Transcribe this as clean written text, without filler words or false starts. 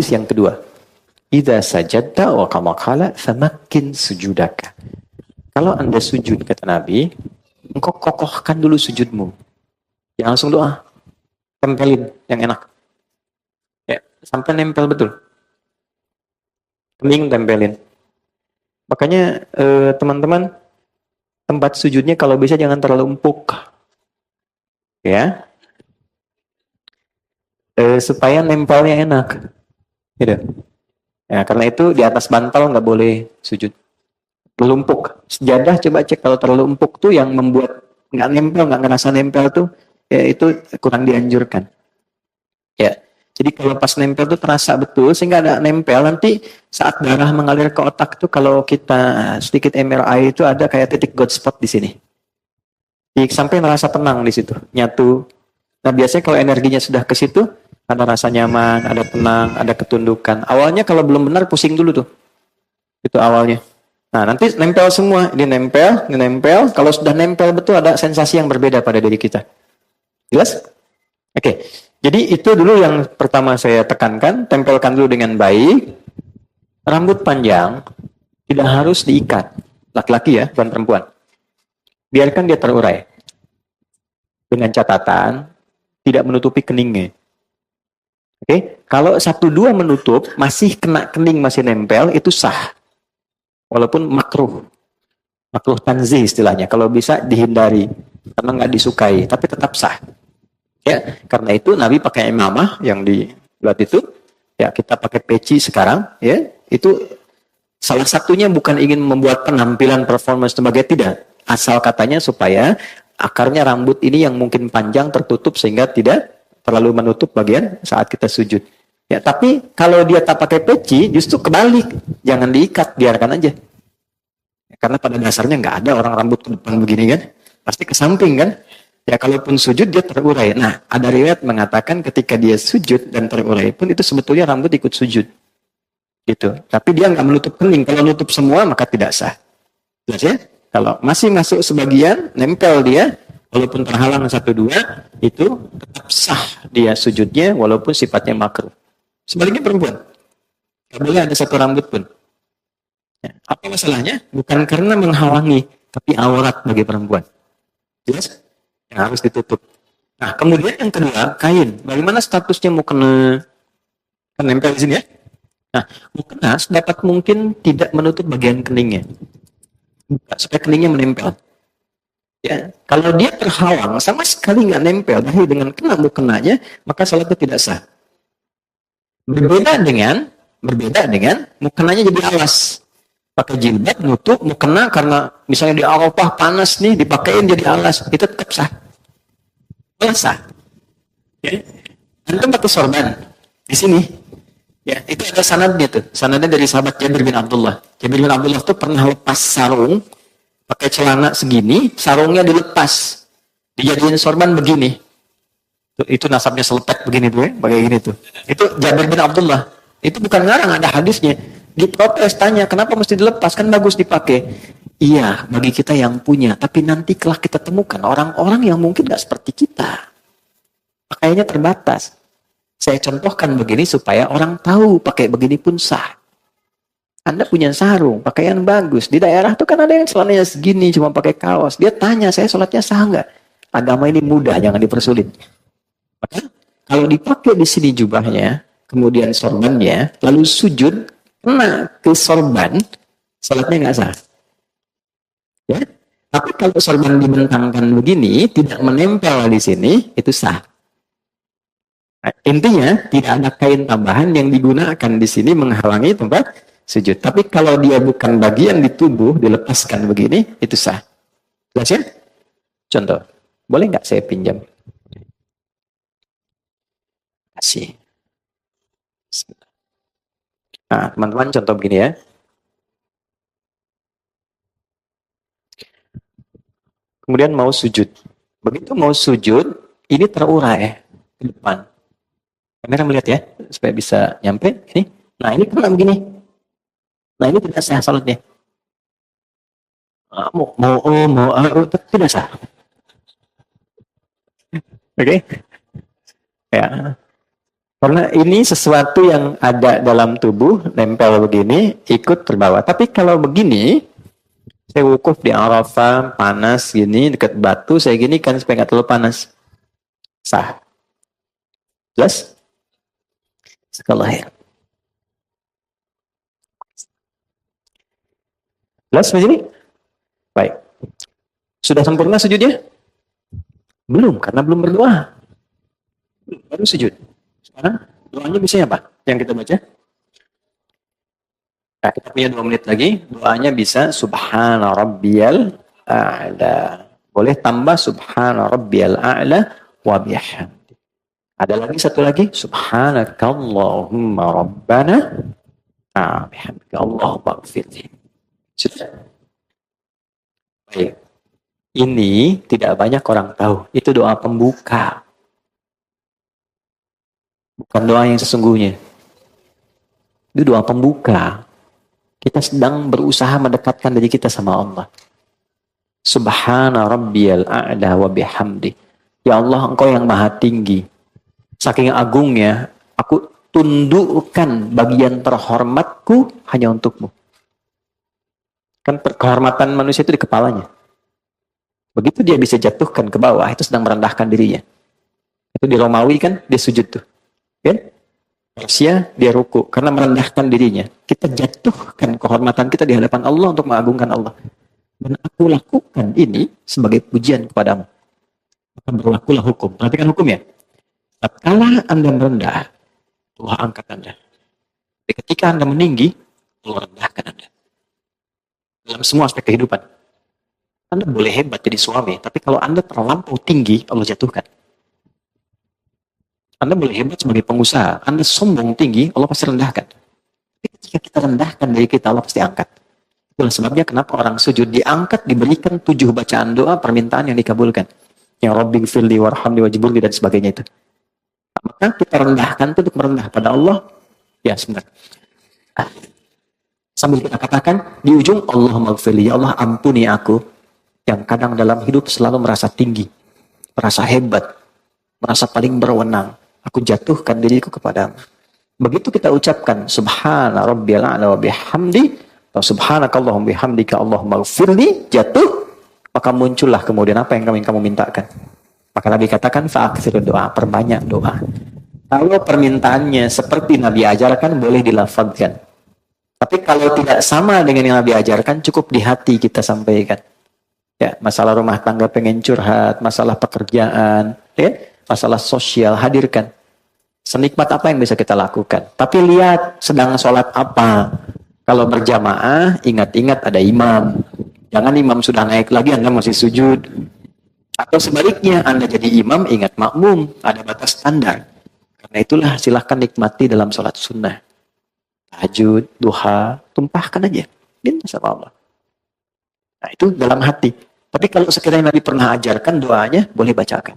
hadis yang kedua. Idza sajadta wa kama qala famakkin sujudaka. Kalau Anda sujud, kata Nabi, engkau kokohkan dulu sujudmu. Jangan langsung doa. Tempelin yang enak. Ya, sampai nempel betul. Kening tempelin. Makanya teman-teman, tempat sujudnya kalau bisa jangan terlalu empuk. Ya. Supaya nempelnya enak. Gitu. Ya, karena itu di atas bantal nggak boleh sujud. Terlalu empuk. Sejadah coba cek kalau terlalu empuk tuh yang membuat nggak nempel, nggak ngerasa nempel tuh, ya itu kurang dianjurkan. Ya. Jadi kalau pas nempel tuh terasa betul sehingga ada nempel, nanti saat darah mengalir ke otak tuh kalau kita sedikit MRI itu ada kayak titik God spot di sini. Sampai merasa tenang di situ, nyatu. Nah biasanya kalau energinya sudah ke situ, ada rasa nyaman, ada tenang, ada ketundukan. Awalnya kalau belum benar pusing dulu tuh. Itu awalnya. Nah, nanti nempel semua. Ini nempel. Kalau sudah nempel betul ada sensasi yang berbeda pada diri kita. Jelas? Oke. Jadi itu dulu yang pertama saya tekankan. Tempelkan dulu dengan baik. Rambut panjang tidak harus diikat. Laki-laki ya, bukan perempuan. Biarkan dia terurai. Dengan catatan, tidak menutupi keningnya. Oke, kalau 1-2 menutup, masih kena kening, masih nempel, itu sah. Walaupun makruh. Makruh tanzih istilahnya. Kalau bisa dihindari. Karena nggak disukai. Tapi tetap sah. Ya, karena itu Nabi pakai imamah yang dibuat itu. Ya, kita pakai peci sekarang. Ya, itu salah satunya bukan ingin membuat penampilan performance sebagai tidak. Asal katanya supaya akarnya rambut ini yang mungkin panjang tertutup sehingga tidak terlalu menutup bagian saat kita sujud. Ya, tapi kalau dia tak pakai peci, justru kebalik. Jangan diikat, biarkan aja. Ya, karena pada dasarnya nggak ada orang rambut ke depan begini kan. Pasti ke samping kan. Ya, kalaupun sujud dia terurai. Nah, ada riwayat mengatakan ketika dia sujud dan terurai pun itu sebetulnya rambut ikut sujud. Gitu. Tapi dia nggak menutup kening. Kalau menutup semua maka tidak sah. Jelas ya? Kalau masih masuk sebagian, nempel dia, walaupun terhalang 1-2, itu tetap sah dia sujudnya walaupun sifatnya makruh. Sebaliknya perempuan, tidak boleh ada satu rambut pun. Ya, apa masalahnya? Bukan karena menghalangi, tapi aurat bagi perempuan. Jelas? Yang harus ditutup. Nah, kemudian yang kedua, kain. Bagaimana statusnya mukena? Kan nempel di sini ya. Nah, mukena dapat mungkin tidak menutup bagian keningnya. Buka, supaya keningnya menempel. Ya, kalau dia terhalang sama sekali nggak nempel, tapi dengan kena mukenanya, maka salat itu tidak sah. Berbeda dengan mukenanya jadi alas. Pakai jilbab nutup mukena karena misalnya di Arafah panas nih, dipakein jadi alas, itu tetap sah. Tidak sah. Ya. Antum pakai sorban di sini. Ya, itu ada sanadnya tuh. Sanadnya dari sahabat Jabir bin Abdullah. Jabir bin Abdullah tuh pernah lepas sarung, pakai celana segini, sarungnya dilepas, dijadiin sorban begini. Itu nasabnya selepet begini tuh ya, pakai gini tuh. Itu Jabir bin Abdullah. Itu bukan ngarang, ada hadisnya. Diprotes, tanya, kenapa mesti dilepas? Kan bagus dipakai. Iya, bagi kita yang punya. Tapi nanti kelak kita temukan orang-orang yang mungkin gak seperti kita. Pakaiannya terbatas. Saya contohkan begini supaya orang tahu pakai begini pun sah. Anda punya sarung, pakaian bagus. Di daerah tuh kan ada yang celananya segini, cuma pakai kaos. Dia tanya, saya sholatnya sah nggak? Agama ini mudah, jangan dipersulit. Maka, kalau dipakai di sini jubahnya, kemudian sorbannya, lalu sujud, kena ke sorban, sholatnya nggak sah. Ya? Tapi kalau sorban dibentangkan begini, tidak menempel di sini, itu sah. Nah, intinya tidak ada kain tambahan yang digunakan di sini menghalangi tempat sujud. Tapi kalau dia bukan bagian di tubuh dilepaskan begini, itu sah. Jelas ya? Contoh, boleh nggak saya pinjam? Kasih. Nah, teman-teman contoh begini ya. Kemudian mau sujud. Begitu mau sujud, ini terurai ke depan. Kamera melihat ya, supaya bisa nyampe. Ini. Nah, ini kena begini. Nah, ini tidak sah salatnya. Tidak sah. Oke? Ya. Karena ini sesuatu yang ada dalam tubuh, nempel begini, ikut terbawa. Tapi kalau begini, saya wukuf di Arafah, panas gini, dekat batu, saya gini kan supaya nggak terlalu panas. Sah. Jelas? Sekali. Jelas begini? Baik. Sudah sempurna sujudnya? Belum, karena belum berdoa. Baru sujud. Sekarang doanya biasanya apa? Yang kita baca? Nah, kita punya 2 menit lagi. Doanya bisa Subhana Rabbiyal A'la. Boleh tambah Subhana Rabbiyal A'la wa bihamdi. Ada lagi satu lagi. Subhanakallahumma Rabbana bihamdika Allahumma gfirli. Sudah. Baik. Ini tidak banyak orang tahu. Itu doa pembuka. Bukan doa yang sesungguhnya. Itu doa pembuka. Kita sedang berusaha mendekatkan diri kita sama Allah. Subhana rabbiyal a'la wa bihamdi. Ya Allah, Engkau yang maha tinggi. Saking agungnya, aku tundukkan bagian terhormatku hanya untukmu. Kan kehormatan manusia itu di kepalanya. Begitu dia bisa jatuhkan ke bawah, itu sedang merendahkan dirinya. Itu di Romawi kan, dia sujud tuh. Kan? Persia, dia ruku. Karena merendahkan dirinya. Kita jatuhkan kehormatan kita di hadapan Allah untuk mengagungkan Allah. Dan aku lakukan ini sebagai pujian kepadamu. Maka berlakulah hukum. Perhatikan hukum ya. Tatkala Anda merendah, Allah angkat Anda. Tapi ketika Anda meninggi, Allah rendahkan Anda. Dalam semua aspek kehidupan. Anda boleh hebat jadi suami, tapi kalau Anda terlampau tinggi, Allah jatuhkan. Anda boleh hebat sebagai pengusaha, Anda sombong tinggi, Allah pasti rendahkan. Tapi ketika kita rendahkan diri kita, Allah pasti angkat. Itulah sebabnya kenapa orang sujud diangkat, diberikan 7 bacaan doa, permintaan yang dikabulkan. Yang Rabbi gfirli warhamni wajburli dan sebagainya itu. Maka kita rendahkan itu untuk merendah pada Allah. Ya, sebentar. Sambil kita katakan, di ujung, Allahumma gfirli, ya Allah ampuni aku, yang kadang dalam hidup selalu merasa tinggi, merasa hebat, merasa paling berwenang. Aku jatuhkan diriku kepadamu. Begitu kita ucapkan, Subhana rabbiyal a'la wa bihamdi, atau Subhanakallahumma bihamdika Allahumma gfirli, jatuh, maka muncullah kemudian apa yang kamu mintakan. Maka Nabi katakan, fa'akthir doa, perbanyak doa. Kalau permintaannya seperti Nabi ajarkan, boleh dilafadzkan. Tapi kalau tidak sama dengan yang Nabi ajarkan, cukup di hati kita sampaikan. Ya, masalah rumah tangga pengen curhat, masalah pekerjaan, ya, masalah sosial, hadirkan. Senikmat apa yang bisa kita lakukan. Tapi lihat sedang sholat apa. Kalau berjamaah, ingat-ingat ada imam. Jangan imam sudah naik lagi, Anda masih sujud. Atau sebaliknya, Anda jadi imam, ingat makmum. Ada batas standar. Karena itulah silahkan nikmati dalam sholat sunnah. Tahajud, duha, tumpahkan aja. Minta sama Allah. Nah, itu dalam hati. Tapi kalau sekiranya Nabi pernah ajarkan doanya, boleh bacakan.